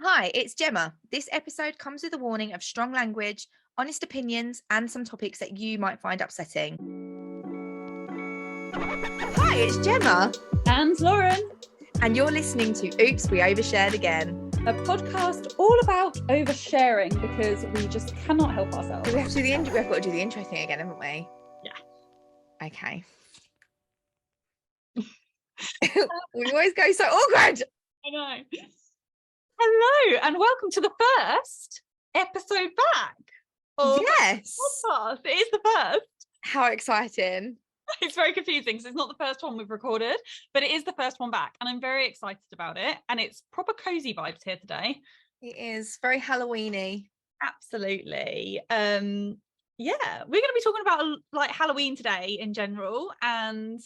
Hi, it's Gemma. This episode comes with a warning of strong language, honest opinions, and some topics that you might find upsetting. Hi, it's Gemma. And Lauren, And you're listening to Oops, We Overshared Again. a podcast all about oversharing because we just cannot help ourselves. We have to do the intro. We've got to do the intro thing again, haven't we? Yeah. Okay. We always go so awkward. I know. Hello, and welcome to the first episode back of Yes. podcast. It is the first. How exciting. It's very confusing because it's not the first one we've recorded, but it is the first one back, and I'm very excited about it. And it's proper cozy vibes here today. It is very Halloweeny. Absolutely. Yeah, we're going to be talking about like Halloween today in general and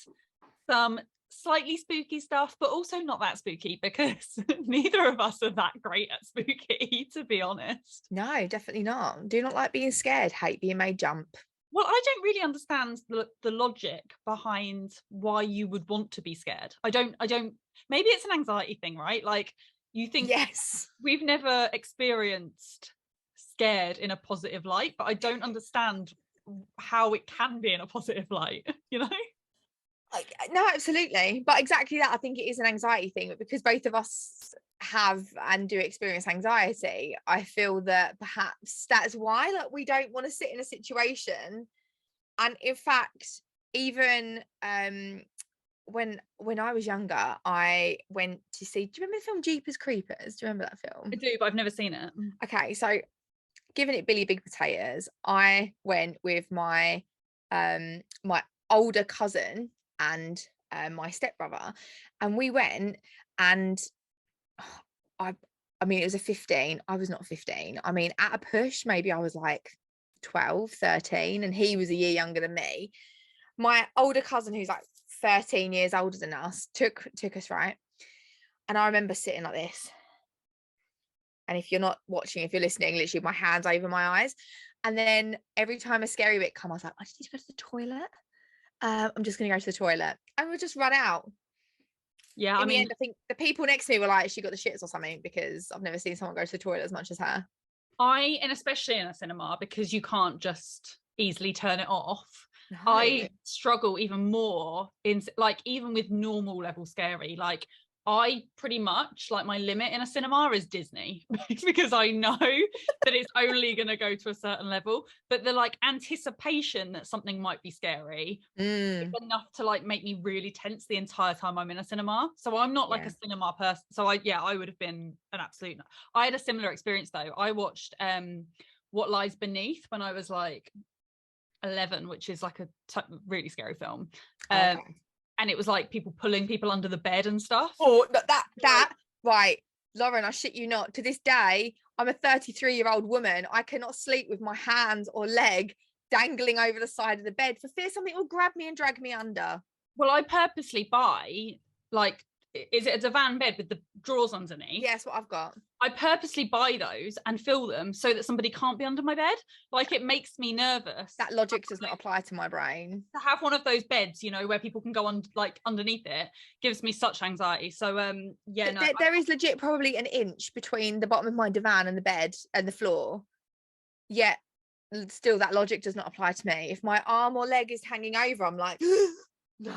some slightly spooky stuff, but also not that spooky because neither of us are that great at spooky, to be honest. No, definitely not. Do not like being scared, hate being made jump. Well, I don't really understand the logic behind why you would want to be scared. I don't maybe it's an anxiety thing, right? Like you think Yes. we've never experienced scared in a positive light, but I don't understand how it can be in a positive light, you know? No, absolutely. But exactly that. I think it is an anxiety thing, but because both of us have and do experience anxiety, I feel that perhaps that's why we don't want to sit in a situation. And in fact, even when I was younger, I went to see, do you remember the film Jeepers Creepers? Do you remember that film? I do, but I've never seen it. Okay, so giving it Billy Big Potatoes, I went with my my older cousin and my stepbrother, and we went, and I mean it was a 15. I was not 15. I mean, at a push maybe I was like 12, 13, and he was a year younger than me. My older cousin, who's like 13 years older than us, took us, right? And I remember sitting like this, and if you're not watching, if you're listening, literally my hands over my eyes. And then every time a scary bit come, I was like, I just need to go to the toilet. I'm just gonna go to the toilet, and we'll just run out. Yeah, In the end, I think the people next to me were like, she got the shits or something, because I've never seen someone go to the toilet as much as her. and especially in a cinema, because you can't just easily turn it off. No. I struggle even more in like even with normal level scary. Like I pretty much like my limit in a cinema is Disney because I know that it's only going to go to a certain level, but the like anticipation that something might be scary is enough to like make me really tense the entire time I'm in a cinema. So I'm not like a cinema person. So I would have been an absolute. I had a similar experience though. I watched What Lies Beneath when I was like 11, which is like a really scary film. Okay. And it was like people pulling people under the bed and stuff. Oh, that right, Lauren, I shit you not. To this day, I'm a 33-year-old woman. I cannot sleep with my hands or leg dangling over the side of the bed for fear something will grab me and drag me under. Well, I purposely buy like, is it a divan bed with the drawers underneath? Yes, what I've got. I purposely buy those and fill them so that somebody can't be under my bed. Like it makes me nervous. That logic does not apply to my brain. To have one of those beds, you know, where people can go on like underneath it gives me such anxiety. So yeah, no. There is legit probably an inch between the bottom of my divan and the bed and the floor. Yet still that logic does not apply to me. If my arm or leg is hanging over, I'm like, no.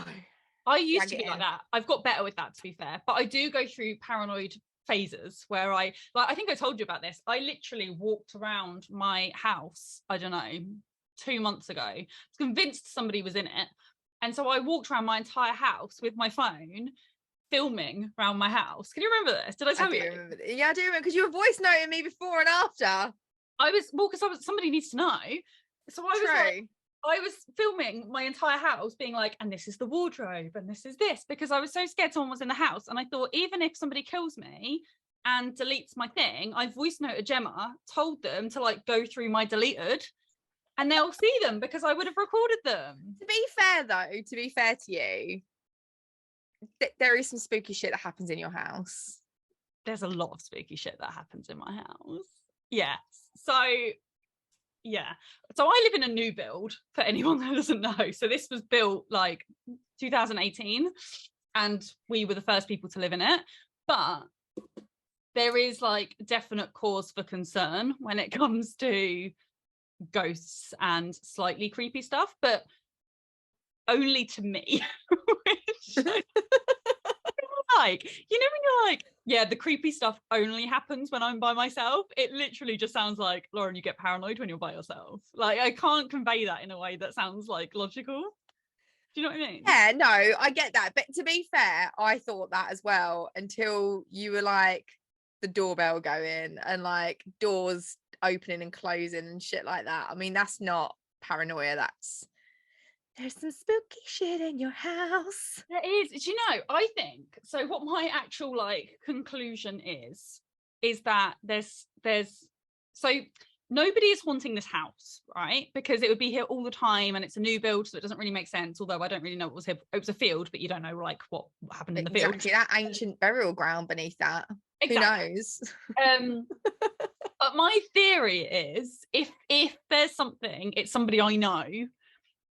I used to be like that. I've got better with that, to be fair. But I do go through paranoid phases where I think I told you about this. I literally walked around my house, I don't know, 2 months ago. I was convinced somebody was in it. And so I walked around my entire house with my phone, filming around my house. Can you remember this? Did I tell you? Remember. Yeah, I do remember, because you were voice noting me before and after. Because somebody needs to know. So I was filming my entire house being like, and this is the wardrobe and this is this, because I was so scared someone was in the house. And I thought, even if somebody kills me and deletes my thing, I voice noted Gemma, told them to like go through my deleted and they'll see them because I would have recorded them. To be fair though, to be fair to you, there is some spooky shit that happens in your house. There's a lot of spooky shit that happens in my house. Yeah. So I live in a new build, for anyone that doesn't know. So this was built like 2018 and we were the first people to live in it. But there is like definite cause for concern when it comes to ghosts and slightly creepy stuff, but only to me. Which like, you know, when you're like, yeah, the creepy stuff only happens when I'm by myself. It literally just sounds like, Lauren, you get paranoid when you're by yourself. Like, I can't convey that in a way that sounds like logical. Do you know what I mean? Yeah, no, I get that. But to be fair, I thought that as well until you were like the doorbell going and like doors opening and closing and shit like that. I mean, that's not paranoia. That's there's some spooky shit in your house. There is. Do you know, I think, so what my actual like conclusion is that there's so nobody is haunting this house, right? Because it would be here all the time and it's a new build, so it doesn't really make sense. Although I don't really know what was here. It was a field, but you don't know like what happened in the field. Exactly, that ancient burial ground beneath that. Exactly. Who knows? But my theory is if there's something, it's somebody I know.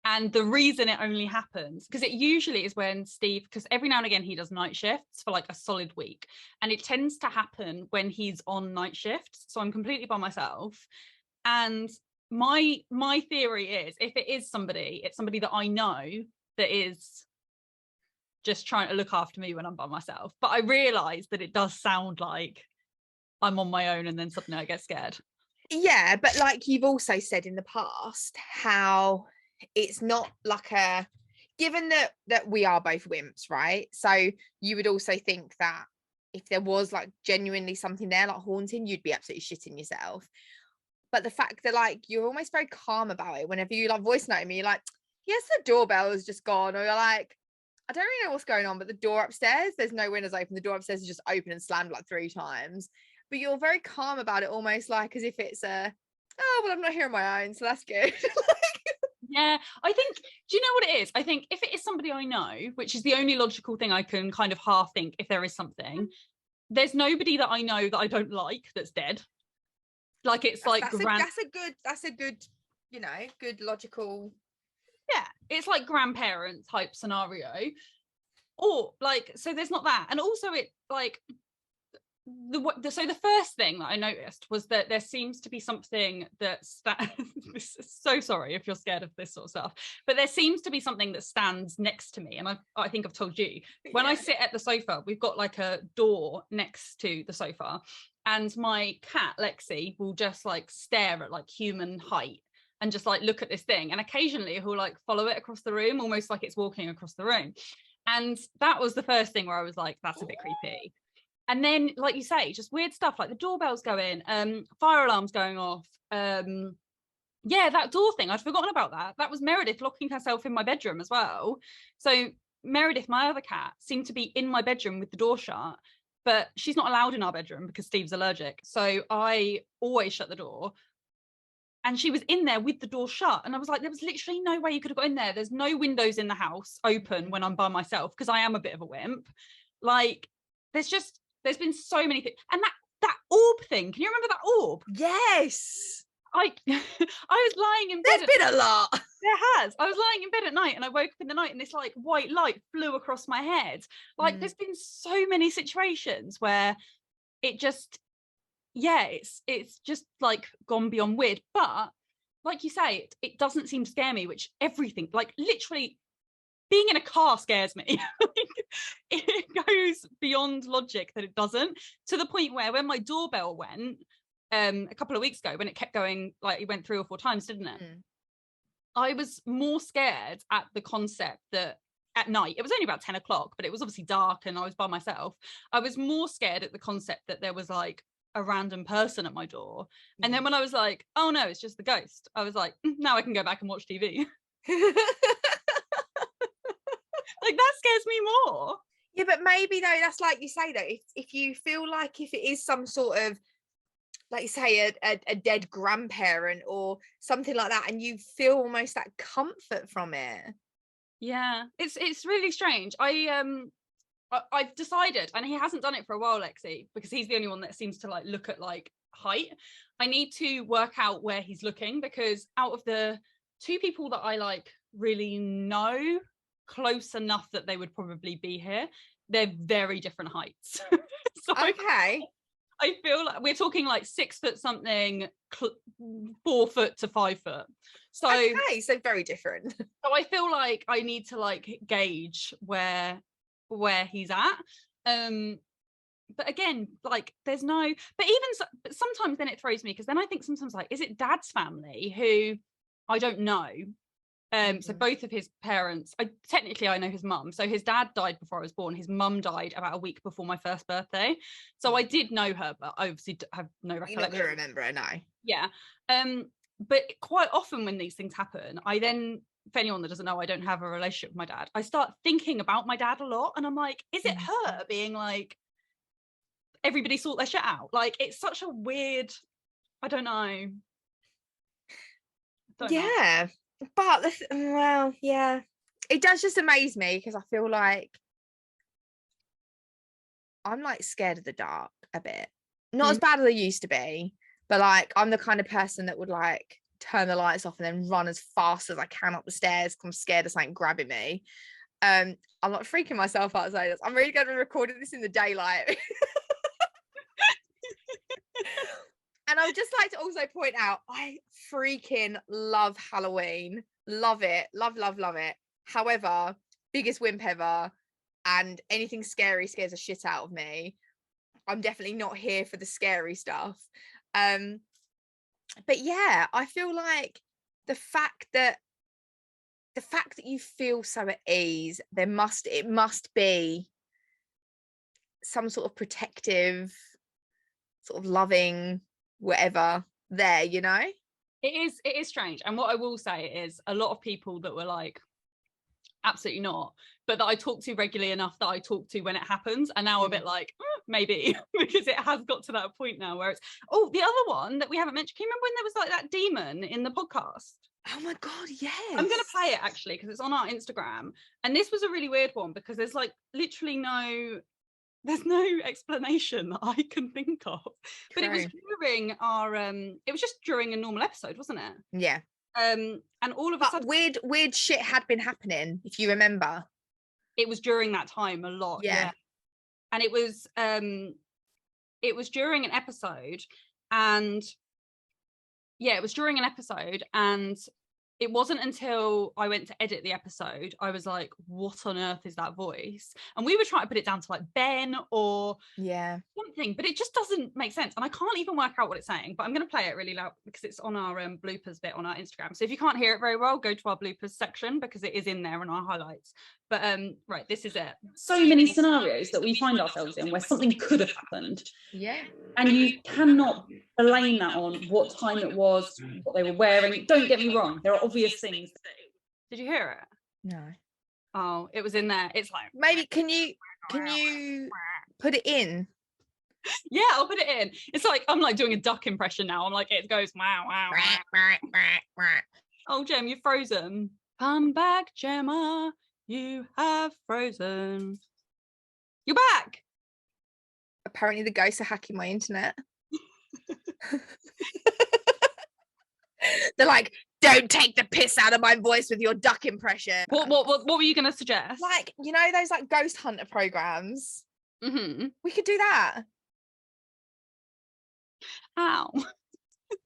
And the reason it only happens, because it usually is when Steve, because every now and again he does night shifts for like a solid week. And it tends to happen when he's on night shifts. So I'm completely by myself. And my theory is if it is somebody, it's somebody that I know that is just trying to look after me when I'm by myself. But I realise that it does sound like I'm on my own and then suddenly I get scared. Yeah, but like you've also said in the past, how it's not like a, given that we are both wimps, right? So you would also think that if there was like genuinely something there like haunting, you'd be absolutely shitting yourself. But the fact that like you're almost very calm about it whenever you like voice note me, you're like, yes, the doorbell has just gone, or you're like, I don't really know what's going on, but the door upstairs, there's no windows open, the door upstairs is just open and slammed like 3 times. But you're very calm about it, almost like as if it's a, oh well, I'm not here on my own, so that's good. Yeah, I think, do you know what it is? I think if it is somebody I know, which is the only logical thing I can kind of half think if there is something, there's nobody that I know that I don't like that's dead. Like it's that's a good, you know, good logical. Yeah, it's like grandparent type scenario. Or like, so there's not that. And also it like, so the first thing that I noticed was that there seems to be something that's so sorry if you're scared of this sort of stuff, but there seems to be something that stands next to me, and I think I've told you, when I sit at the sofa, we've got like a door next to the sofa, and my cat Lexi will just like stare at like human height and just like look at this thing, and occasionally he'll like follow it across the room almost like it's walking across the room. And that was the first thing where I was like, that's a bit creepy. And then, like you say, just weird stuff like the doorbell's going, fire alarms going off. Yeah, that door thing, I'd forgotten about that. That was Meredith locking herself in my bedroom as well. So Meredith, my other cat, seemed to be in my bedroom with the door shut, but she's not allowed in our bedroom because Steve's allergic. So I always shut the door. And she was in there with the door shut. And I was like, there was literally no way you could have got in there. There's no windows in the house open when I'm by myself because I am a bit of a wimp. Like, there's been so many things. And that orb thing, can you remember that orb? Yes. I was lying in bed. There's been a lot. There has. I was lying in bed at night and I woke up in the night and this like white light flew across my head. Like there's been so many situations where it just, yeah, it's just like gone beyond weird. But like you say, it doesn't seem to scare me, which everything, like literally being in a car scares me. It goes beyond logic that it doesn't, to the point where when my doorbell went a couple of weeks ago, when it kept going, like it went 3 or 4 times, didn't it? I was more scared at the concept that at night, it was only about 10 o'clock, but it was obviously dark and I was by myself. I was more scared at the concept that there was like a random person at my door. And then when I was like, oh no, it's just the ghost, I was like, now I can go back and watch TV. Like that scares me more. Yeah, but maybe though, that's like you say though, if you feel like if it is some sort of, like you say, a dead grandparent or something like that, and you feel almost that comfort from it. Yeah, it's really strange. I've decided, and he hasn't done it for a while, Lexi, because he's the only one that seems to like look at like height. I need to work out where he's looking, because out of the 2 people that I like really know close enough that they would probably be here, they're very different heights. So okay. I feel like we're talking like 6 foot something, 4 foot to 5 foot. So Okay, so very different. So I feel like I need to like gauge where he's at. But again, like there's no, but even so, but sometimes then it throws me, because then I think sometimes like, is it dad's family who I don't know? So both of his parents, technically I know his mum. So his dad died before I was born. His mum died about a week before my first birthday. So I did know her, but I obviously have no recollection. You're not going to remember her, no. Yeah. But quite often when these things happen, I then, for anyone that doesn't know, I don't have a relationship with my dad. I start thinking about my dad a lot, and I'm like, is it her being like, everybody sort their shit out? Like, it's such a weird, I don't know. Yeah. But well, yeah, it does just amaze me, because I feel like I'm like scared of the dark a bit. Not as bad as I used to be, but like I'm the kind of person that would like turn the lights off and then run as fast as I can up the stairs because I'm scared of something grabbing me. I'm like freaking myself out. So I'm really going to be recording this in the daylight. And I would just like to also point out, I freaking love Halloween. Love it. Love it. However, biggest wimp ever, and anything scary scares the shit out of me. I'm definitely not here for the scary stuff. But yeah, I feel like the fact that you feel so at ease, it must be some sort of protective, sort of loving whatever there, you know? It is strange. And what I will say is a lot of people that were like, absolutely not, but that I talk to regularly enough that I talk to when it happens, and now a bit like, maybe, because it has got to that point now where it's, oh, the other one that we haven't mentioned, can you remember when there was like that demon in the podcast? Oh my God, yes. I'm going to play it actually, because it's on our Instagram. And this was a really weird one, because there's like literally there's no explanation that I can think of. But it was during our it was just during a normal episode, wasn't it? Yeah. And all of a sudden weird shit had been happening, if you remember. It was during that time a lot. Yeah. And it was during an episode, and it was during an episode, and it wasn't until I went to edit the episode I was like, what on earth is that voice? And we were trying to put it down to like Ben or something, but it just doesn't make sense, and I can't even work out what it's saying. But I'm going to play it really loud because it's on our bloopers bit on our Instagram. So if you can't hear it very well, go to our bloopers section because it is in there in our highlights. But right, this is it. So many scenarios that we find ourselves in where something could have happened. Yeah. And you cannot blame that on what time it was, what they were wearing. Don't get me wrong, there are obvious things. Did you hear it? No. Oh, it was in there. It's like, maybe can you put it in? Yeah, I'll put it in. It's like I'm like doing a duck impression now. I'm like, it goes wow, wow, wow. Oh, Gem, you've frozen. Come back, Gemma. You have frozen. You're back. Apparently the ghosts are hacking my internet. They're like, don't take the piss out of my voice with your duck impression. What were you gonna suggest? Like, you know those like ghost hunter programs? Mm-hmm. We could do that. How?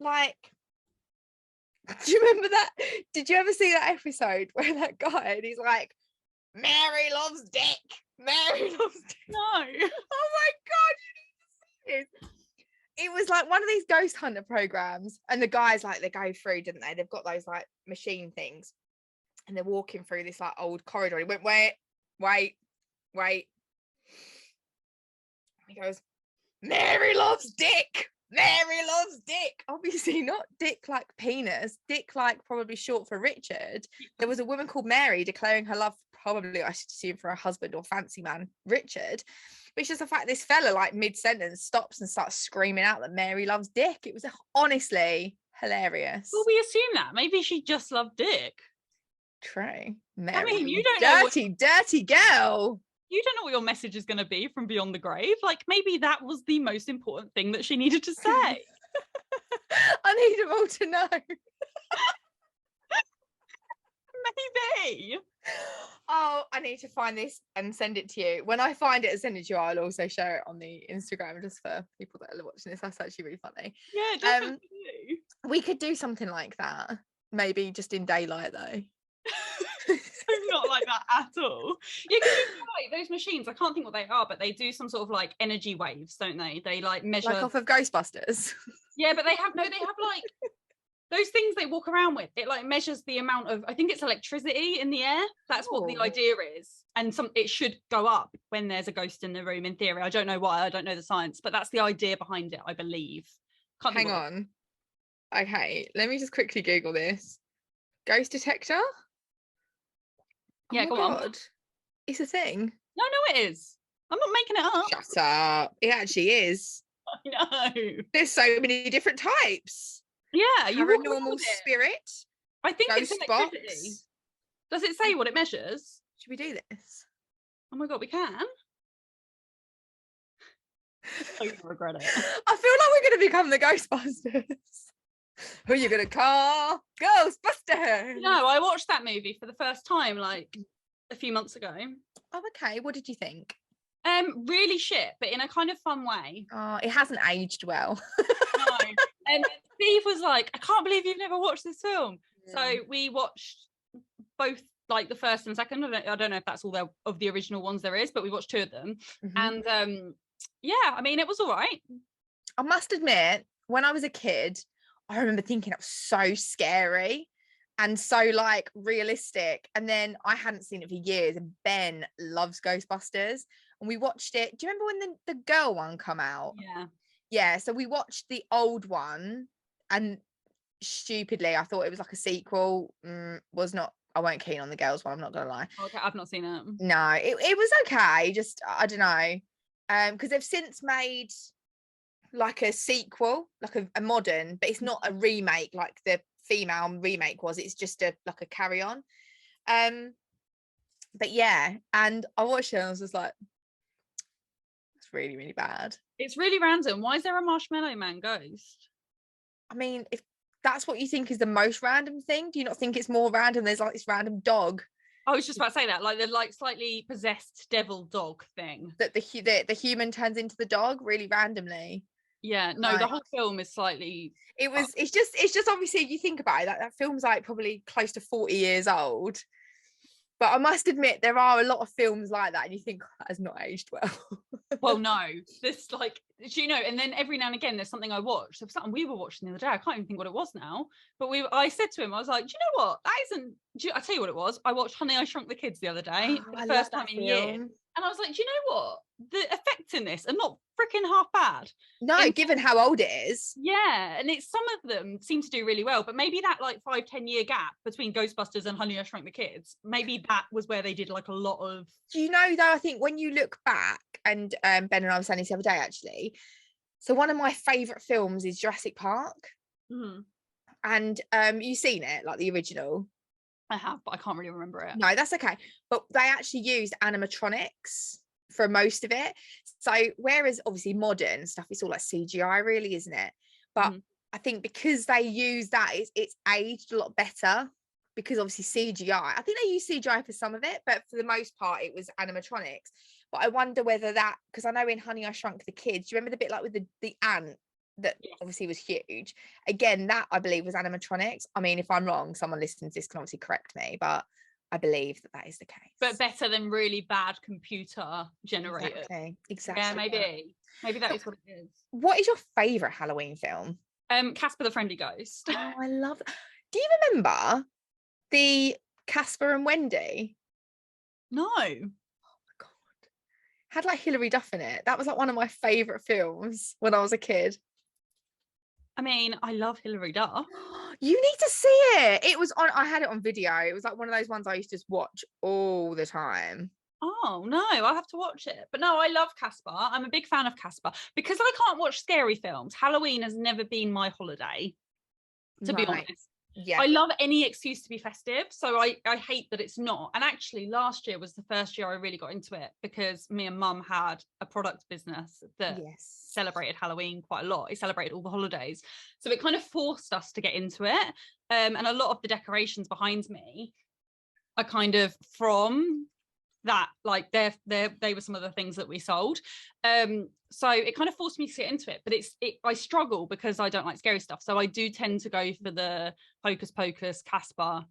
Like, do you remember that? Did you ever see that episode where that guy, and he's like, Mary loves dick. Mary loves dick. No. Oh my God, you need to see this. It was like one of these ghost hunter programs, and the guys, like, they go through, didn't they? They've got those like machine things, and they're walking through this like old corridor. He went, wait. He goes, Mary loves dick. Mary loves dick. Obviously not dick like penis, dick like probably short for Richard. There was a woman called Mary declaring her love, probably I should assume, for her husband or fancy man, Richard. But it's just the fact this fella, like mid-sentence, stops and starts screaming out that Mary loves dick. It was honestly hilarious. Well, we assume that. Maybe she just loved dick. True. Mary, I mean, you don't know dirty girl. You don't know what your message is going to be from beyond the grave. Like, maybe that was the most important thing that she needed to say. I need them all to know. Maybe. Oh, I need to find this and send it to you. When I find it and send it to you, I'll also share it on the Instagram just for people that are watching this. That's actually really funny. Yeah, definitely. We could do something like that. Maybe just in daylight though. I'm not like that at all. Yeah, because like those machines, I can't think what they are, but they do some sort of like energy waves, don't they? They like measure, like off of Ghostbusters. Yeah, but they have like those things they walk around with. It like measures the amount of, I think it's electricity in the air. That's what the idea is. And it should go up when there's a ghost in the room, in theory. I don't know why, I don't know the science, but that's the idea behind it, I believe. Hang on. Okay, let me just quickly Google this. Ghost detector? Yeah, oh go on. It's a thing. No, it is. I'm not making it up. Shut up. It actually is. I know. There's so many different types. Yeah, you walk around Paranormal with it. spirit. I think it's Ghost electricity. box. Does it say what it measures? Should we do this? Oh my god, we can. I'm gonna regret it. I feel like we're going to become the Ghostbusters. Who are you going to call? Ghostbusters. No, I watched that movie for the first time like a few months ago. Oh, okay. What did you think? Really shit, but in a kind of fun way. Oh, it hasn't aged well. No. And Steve was like, I can't believe you've never watched this film. Yeah. So we watched both, like the first and second. I don't know if that's all of the original ones there is, but we watched two of them. Mm-hmm. And yeah, I mean, it was all right. I must admit, when I was a kid, I remember thinking it was so scary and so like realistic. And then I hadn't seen it for years, and Ben loves Ghostbusters, and we watched it. Do you remember when the girl one come out? Yeah, so we watched the old one, and stupidly I thought it was like a sequel. Was not. I weren't keen on the girls one, I'm not gonna lie. Okay, I've not seen it. No, it was okay, just I don't know, because they've since made like a sequel, like a modern, but it's not a remake like the female remake was. It's just like a carry on. But yeah, and I watched it and I was just like, it's really, really bad. It's really random. Why is there a Marshmallow Man ghost? I mean, if that's what you think is the most random thing, do you not think it's more random? There's like this random dog. I was just about to say that, like the like slightly possessed devil dog thing. That the human turns into the dog really randomly. Yeah, no, the whole film is slightly. It's just obviously, if you think about it, that film's like probably close to 40 years old. But I must admit, there are a lot of films like that, and you think, oh, that has not aged well. Well, no, this like, do you know? And then every now and again, there's something I watched. There's something we were watching the other day. I can't even think what it was now. But I said to him, I was like, do you know what? That isn't. I tell you what it was. I watched Honey, I Shrunk the Kids the other day for the first time in years. And I was like, do you know what? The effects in this are not freaking half bad. No, given how old it is. Yeah, and it's some of them seem to do really well, but maybe that like 5-10 year gap between Ghostbusters and Honey, I Shrunk the Kids, maybe that was where they did like a lot of. Do you know though? I think when you look back, and Ben and I were saying this the other day actually. So one of my favourite films is Jurassic Park, and you've seen it, like the original. I have, but I can't really remember it. No, that's okay. But they actually used animatronics for most of it. So whereas obviously modern stuff, it's all like CGI really, isn't it? But I think because they use that, it's aged a lot better, because obviously CGI, I think they use CGI for some of it, but for the most part it was animatronics. But I wonder whether that, because I know in Honey, I Shrunk the Kids, do you remember the bit like with the ant that obviously was huge? Again, that I believe was animatronics. I mean, if I'm wrong, someone listening to this can obviously correct me, but I believe that is the case. But better than really bad computer generated. Exactly. Yeah, maybe that is what it is. What is your favourite Halloween film? Casper the Friendly Ghost. Oh, I love that. Do you remember the Casper and Wendy? No. Oh my god. Had like Hilary Duff in it. That was like one of my favourite films when I was a kid. I mean, I love Hilary Duff. You need to see it. It was on, I had it on video. It was like one of those ones I used to just watch all the time. Oh no, I'll have to watch it. But no, I love Casper. I'm a big fan of Casper. Because I can't watch scary films, Halloween has never been my holiday, to be honest. Yeah, I love any excuse to be festive, so I hate that it's not. And actually last year was the first year I really got into it, because me and mum had a product business that celebrated Halloween quite a lot. It celebrated all the holidays, so it kind of forced us to get into it. And a lot of the decorations behind me are kind of from that, like they were some of the things that we sold. So it kind of forced me to get into it, but I struggle because I don't like scary stuff. So I do tend to go for the Hocus Pocus, Casper,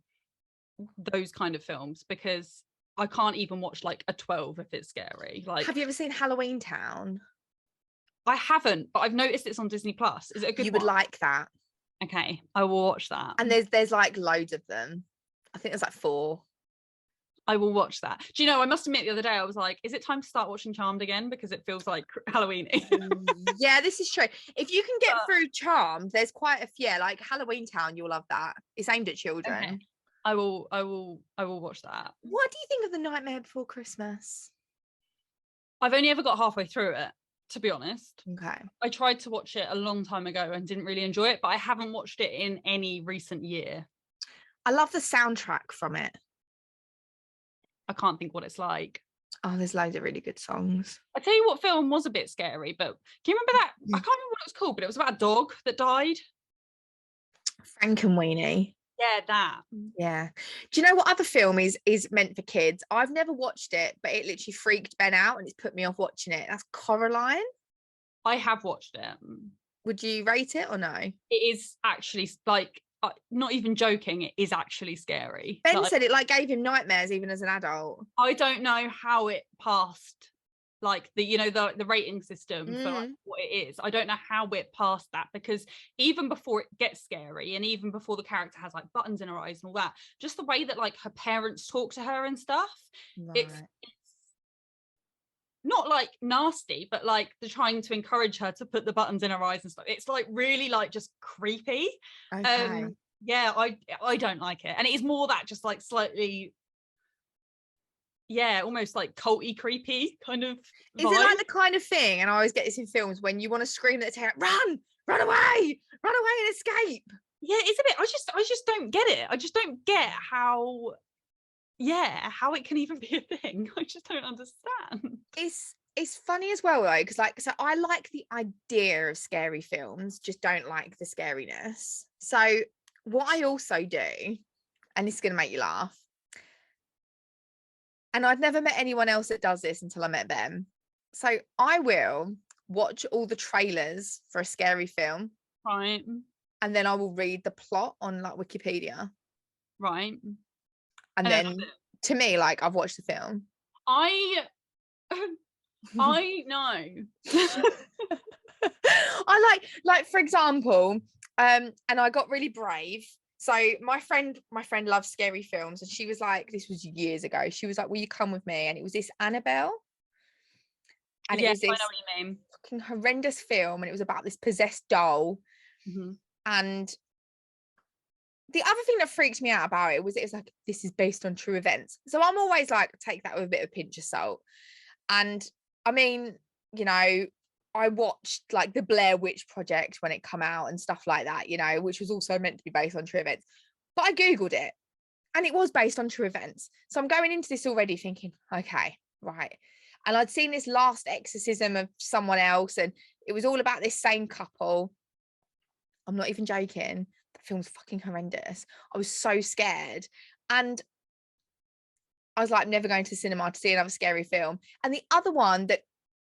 those kind of films, because I can't even watch like a 12 if it's scary. Like, have you ever seen Halloween Town? I haven't, but I've noticed it's on Disney Plus. Is it a good You one? would like that. Okay, I will watch that. And there's like loads of them. I think there's like 4. I will watch that. Do you know, I must admit the other day I was like, is it time to start watching Charmed again? Because it feels like Halloween. Yeah, this is true. If you can get through Charmed, there's quite a few. Like Halloween Town, you'll love that. It's aimed at children. Okay. I will watch that. What do you think of The Nightmare Before Christmas? I've only ever got halfway through it, to be honest. Okay. I tried to watch it a long time ago and didn't really enjoy it, but I haven't watched it in any recent year. I love the soundtrack from it. I can't think what it's like. Oh, there's loads of really good songs. I tell you what film was a bit scary, but can you remember that? I can't remember what it was called, but it was about a dog that died. Frankenweenie. Yeah, that. Yeah. Do you know what other film is meant for kids? I've never watched it, but it literally freaked Ben out and it's put me off watching it. That's Coraline. I have watched it. Would you rate it or no? It is actually like, not even joking, it is actually scary. Ben like, said it like gave him nightmares even as an adult. I don't know how it passed like the rating system for like what it is. I don't know how it passed that, because even before it gets scary and even before the character has like buttons in her eyes and all that, just the way that like her parents talk to her and stuff, Right. it's not like nasty, but like they're trying to encourage her to put the buttons in her eyes and stuff. It's like really like just creepy. Okay. Yeah, I don't like it. And it is more that just like slightly, yeah, almost like culty creepy kind of Is vibe. it like the kind of thing, and I always get this in films, when you want to scream at the terror, run away and escape? Yeah, it's a bit, I just don't get it. I just don't get how it can even be a thing. I just don't understand. It's funny as well though, because like, so I like the idea of scary films, just don't like the scariness. So what I also do, and this is going to make you laugh, and I'd never met anyone else that does this until I met them. So I will watch all the trailers for a scary film. Right. And then I will read the plot on like Wikipedia. Right. And then to me, like, I've watched the film. I know. I like for example, and I got really brave. So my friend loves scary films, and she was like, this was years ago, she was like, will you come with me? And it was this Annabelle, and it was this I know what you mean. fucking horrendous film, and it was about this possessed doll. And the other thing that freaked me out about it was like, this is based on true events, so I'm always like, take that with a bit of a pinch of salt. And I mean, you know, I watched like the Blair Witch Project when it come out and stuff like that, you know, which was also meant to be based on true events. But I Googled it and it was based on true events. So I'm going into this already thinking, okay, right. And I'd seen this Last Exorcism of someone else, and it was all about this same couple. I'm not even joking. The film's fucking horrendous. I was so scared. And I was like, I'm never going to the cinema to see another scary film. And the other one that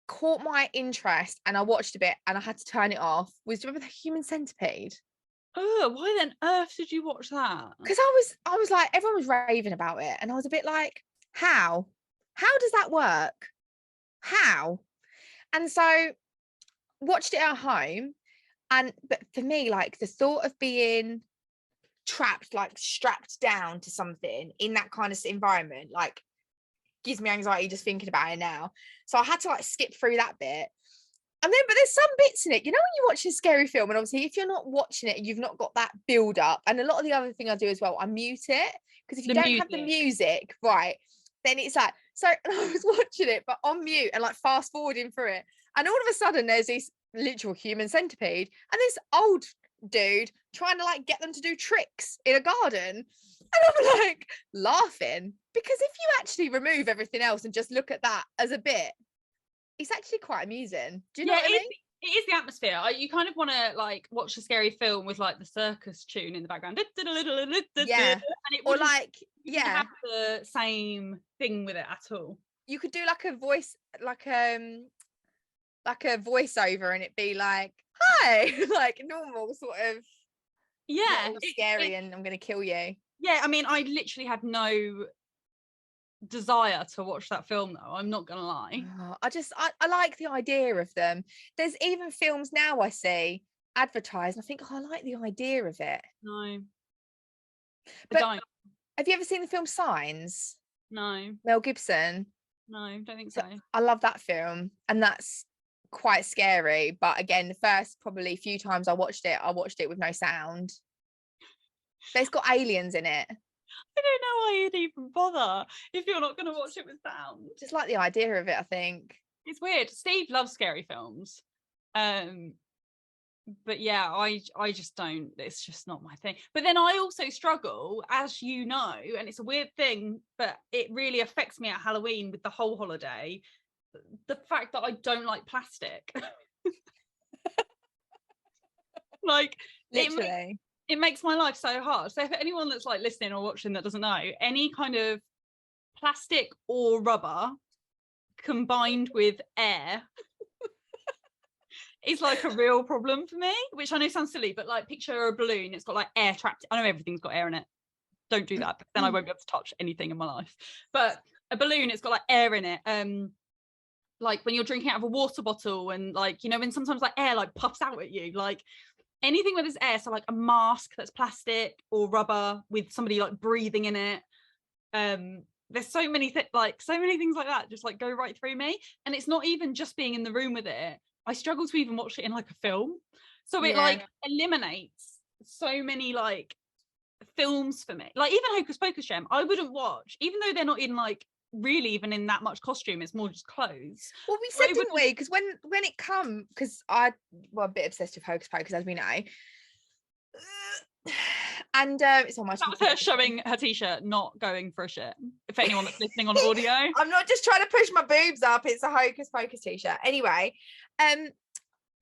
caught my interest and I watched a bit and I had to turn it off was, do you remember The Human Centipede? Oh, why on earth did you watch that? Because I was like, everyone was raving about it, and I was a bit like, how does that work? How? And so watched it at home, but for me, like, the thought of being trapped, like strapped down to something in that kind of environment, like, gives me anxiety just thinking about it now. So I had to like skip through that bit. And then, but there's some bits in it, you know, when you watch a scary film, and obviously if you're not watching it, you've not got that build up. And a lot of the other thing I do as well, I mute it, because if you don't have the music, right, then it's like, so I was watching it, but on mute and like fast forwarding through it. And all of a sudden there's this literal human centipede and this old dude trying to like get them to do tricks in a garden. And I'm like laughing, because if you actually remove everything else and just look at that as a bit, it's actually quite amusing. Do you know what I mean? It is the atmosphere. You kind of want to like watch a scary film with like the circus tune in the background. Yeah. And it Or wouldn't like, wouldn't yeah, have the same thing with it at all. you could do like a voice, like a voiceover, and it'd be like, hi, like normal sort of, Yeah, not all scary and I'm gonna kill you. yeah. I mean, I literally had no desire to watch that film though, I'm not gonna lie. Oh, I like the idea of them. There's even films now I see advertised and I think, oh, I like the idea of it. No, But I don't. have you ever seen the film Signs? No, Mel Gibson. don't think so. I love that film, and that's quite scary. But again, the first probably few times I watched it with no sound. But it's got aliens in it. I don't know why you'd even bother if you're not going to watch it with sound. Just like the idea of it, I think. It's weird. Steve loves scary films. But yeah, I just don't, it's just not my thing. But then I also struggle, as you know, and it's a weird thing, but it really affects me at Halloween with the whole holiday, the fact that I don't like plastic. Like, Literally. it makes my life so hard. So if anyone that's like listening or watching that doesn't know, any kind of plastic or rubber combined with air is like a real problem for me, which I know sounds silly, but like picture a balloon, it's got like air trapped. I know everything's got air in it. Don't do that, because then I won't be able to touch anything in my life. But a balloon, it's got like air in it. Like when you're drinking out of a water bottle, and like, you know, when sometimes like air like puffs out at you, like anything where there's air, so like a mask that's plastic or rubber with somebody like breathing in it. There's so many things like that just like go right through me. And it's not even just being in the room with it. I struggle to even watch it in like a film. So it like eliminates so many like films for me. Like even Hocus Pocus, Gem, I wouldn't watch, even though they're not in like really even in that much costume, it's more just clothes. Well, we said, didn't we? Because when it come, because I'm a bit obsessed with Hocus Pocus, as we know. And it's on my. That was her showing her t-shirt, not going for a shit. If anyone that's listening on audio, I'm not just trying to push my boobs up. It's a Hocus Pocus t-shirt. Anyway, and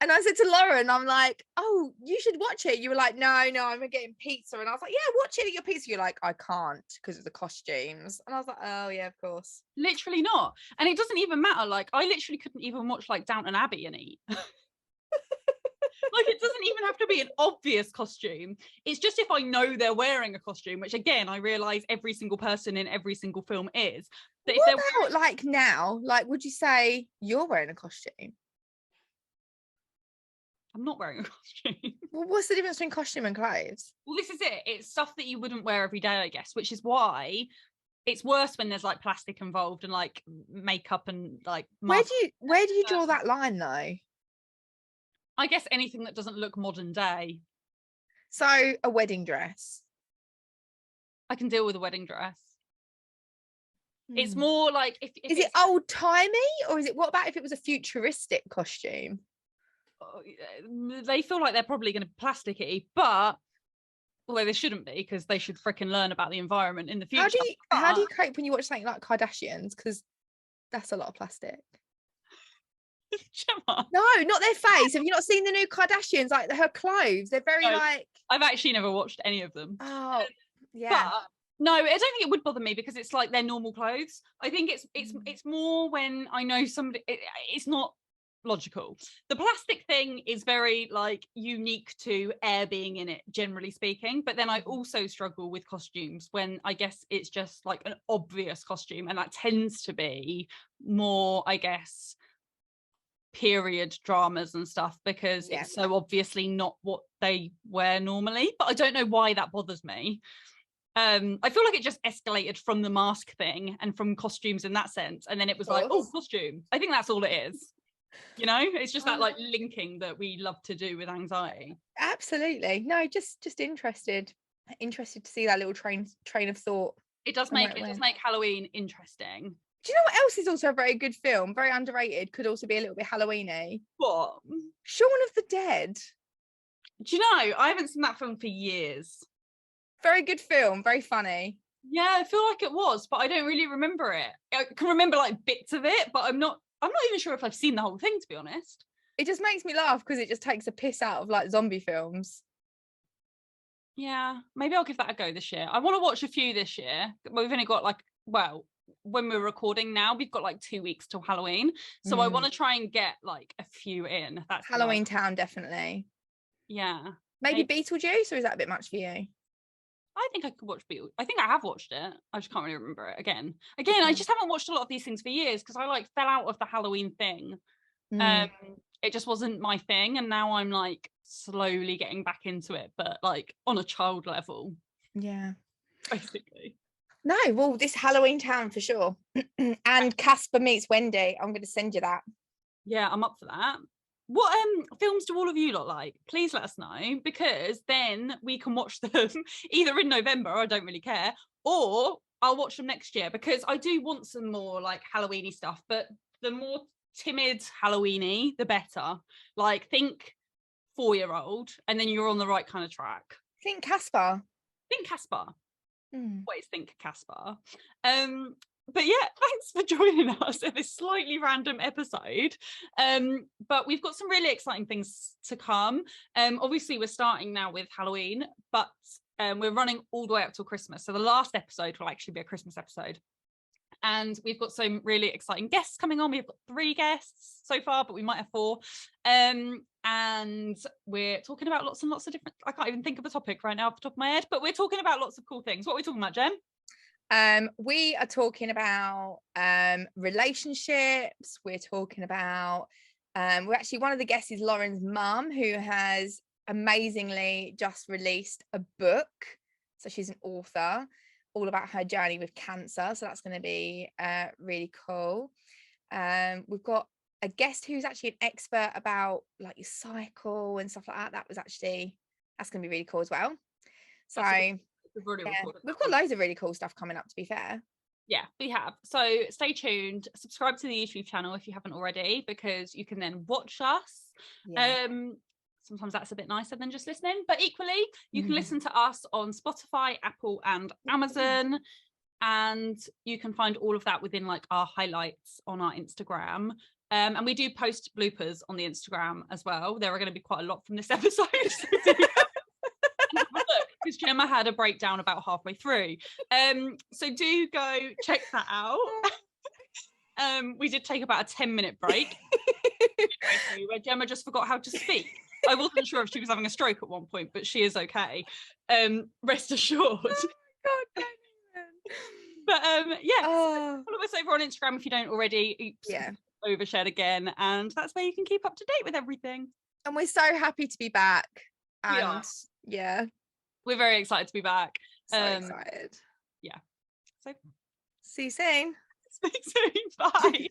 I said to Lauren, I'm like, oh, you should watch it. You were like, no, I'm getting pizza. And I was like, yeah, watch it at your pizza. You're like, I can't because of the costumes. And I was like, oh yeah, of course. Literally not. And it doesn't even matter. Like I literally couldn't even watch like Downton Abbey and eat. Like it doesn't even have to be an obvious costume. It's just if I know they're wearing a costume, which again I realise every single person in every single film is. That What about like now? Like, would you say you're wearing a costume? I'm not wearing a costume. Well, what's the difference between costume and clothes? Well, this is it. It's stuff that you wouldn't wear every day, I guess, which is why it's worse when there's like plastic involved and like makeup and like where do you draw that line though? I guess anything that doesn't look modern day. So a wedding dress. I can deal with a wedding dress. It's more like if is it old timey, or is it, what about if it was a futuristic costume? They feel like they're probably going to plasticky, but although they shouldn't be, because they should freaking learn about the environment in the future. How do you cope when you watch something like Kardashians? Because that's a lot of plastic. Gemma. No, not their face. Have you not seen the new Kardashians? Like her clothes, they're very like. I've actually never watched any of them. Oh, yeah. But no, I don't think it would bother me because it's like their normal clothes. I think it's more when I know somebody. It's not logical. The plastic thing is very like unique to air being in it, generally speaking. But then I also struggle with costumes when I guess it's just like an obvious costume, and that tends to be more, I guess, period dramas and stuff, because it's so obviously not what they wear normally. But I don't know why that bothers me. I feel like it just escalated from the mask thing and from costumes in that sense, and then it was like, oh, costume. I think that's all it is. You know, it's just that like linking that we love to do with anxiety. Absolutely. No, just interested to see that little train of thought. It does make Halloween interesting. Do you know what else is also a very good film, very underrated, could also be a little bit Halloweeny? What? Shaun of the Dead. Do you know, I haven't seen that film for years. Very good film, very funny. Yeah, I feel like it was, but I don't really remember it. I can remember like bits of it, but I'm not even sure if I've seen the whole thing, to be honest. It just makes me laugh because it just takes a piss out of like zombie films. Yeah, maybe I'll give that a go this year. I want to watch a few this year, but we've only got like, well, when we're recording now, we've got like 2 weeks till Halloween. So I want to try and get like a few in. That's Halloween Town, definitely. Yeah. Maybe Beetlejuice, or is that a bit much for you? I think I could watch Beetlejuice. I think I have watched it. I just can't really remember it again. I just haven't watched a lot of these things for years because I like fell out of the Halloween thing. It just wasn't my thing, and now I'm like slowly getting back into it, but like on a child level. Yeah. Basically. No, well, this Halloween Town for sure. And Casper Meets Wendy. I'm going to send you that. Yeah, I'm up for that. What films do all of you lot like? Please let us know, because then we can watch them either in November, I don't really care, or I'll watch them next year, because I do want some more like Halloweeny stuff, but the more timid Halloweeny, the better. Like, think 4-year-old, and then you're on the right kind of track. Think Casper. Think Casper. Always think Casper. But yeah, thanks for joining us in this slightly random episode. But we've got some really exciting things to come. Obviously, we're starting now with Halloween, but we're running all the way up till Christmas. So the last episode will actually be a Christmas episode. And we've got some really exciting guests coming on. We've got 3 guests so far, but we might have 4. And we're talking about lots and lots of different, I can't even think of a topic right now off the top of my head, but we're talking about lots of cool things. What are we talking about, Jem? We are talking about relationships. We're talking about we're actually, one of the guests is Lauren's mum, who has amazingly just released a book. So she's an author, all about her journey with cancer. So that's going to be really cool. We've got a guest who's actually an expert about like your cycle and stuff like that. That's going to be really cool as well. So we've got loads of really cool stuff coming up, to be fair. Yeah, we have. So stay tuned, subscribe to the YouTube channel if you haven't already, because you can then watch us. Sometimes that's a bit nicer than just listening, but equally you can listen to us on Spotify, Apple and Amazon, and you can find all of that within like our highlights on our Instagram. And we do post bloopers on the Instagram as well. There are going to be quite a lot from this episode. Because Gemma had a breakdown about halfway through. So do go check that out. We did take about a 10-minute break where Gemma just forgot how to speak. I wasn't sure if she was having a stroke at one point, but she is okay. Rest assured. Oh, God, but follow us over on Instagram if you don't already. Oops, yeah. Overshared Again, and that's where you can keep up to date with everything. And we're so happy to be back. And yeah, we're very excited to be back. So excited. Yeah. So see you soon. Speak soon. Bye.